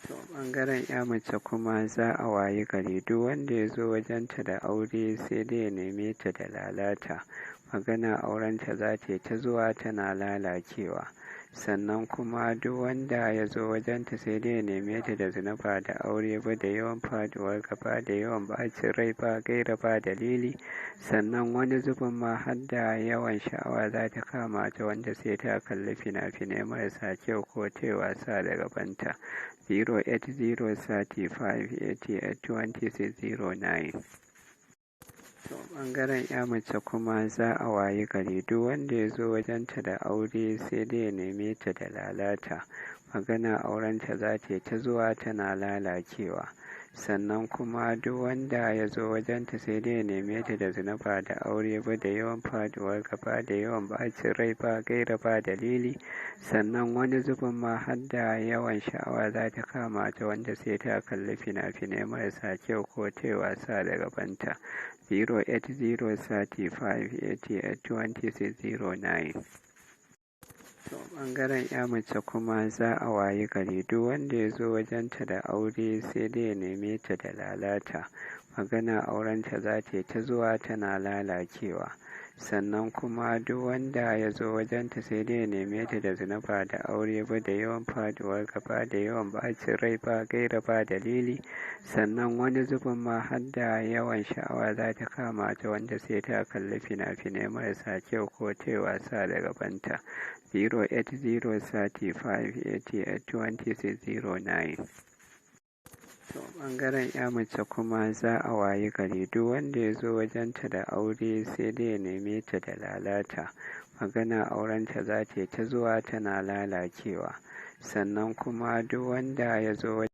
To ɓangaren 'ya mace kuma za a wayi gari duk wanda ya zo wajenta da aure sai dai ya neme ta da lalata, magana aurenta za ta yi ta zuwa tana lalacewa. Sannan kuma duk wanda ya zo wajenta sai dai ya neme ta da zina ba da aure ba, da yawan faduwar gaba, da yawan bacin rai ba gaira ba dalili. Sannan wani zubin ma har da yawan sha'awa za ta kama ta, wanda sai ta kalli fina-finai marasa kyau ko ta yi wasa da gabanta. 08035882609. To ɓangaren 'ya mace kuma za a wayi gari duk wanda ya zo wajenta da aure sai dai ya neme ta da lalata, magana aurenta za ta yi ta zuwa tana lalacewa. Sannan kuma duk wanda ya zo wajenta sai dai ya neme ta da zina ba da aure ba, da yawan faduwar gaba, da yawan bacin rai ba gaira ba dalili. Sannan wani zubin ma har da yawan sha'awa za ta kama ta, wanda sai ta kalli fina-finai marasa kyau ko ta yi wasa da gabanta. 08035882609. To ɓangaren 'ya mace kuma za a wayi gari duk wanda ya zo wajenta da aure sai dai ya neme ta da lalata, magana aurenta za ta yi ta zuwa tana lalacewa. Sannan kuma duk wanda ya zo wajenta sai dai ya neme ta da zina ba da aure ba, da yawan faduwar gaba, da yawan bacin rai ba gaira ba dalili. Sannan wani zubin ma har da yawan sha'awa za ta kama ta, wanda sai ta kalli fina-finai marasa kyau ko ta yi wasa da gabanta. 08035882609. To ɓangaren 'ya mace kuma za a wayi gari duk wanda ya zo wajenta da aure sai dai ya neme ta da lalata, magana aurenta za ta yi ta zuwa tana lalacewa. Sannan kuma duk wanda ya zo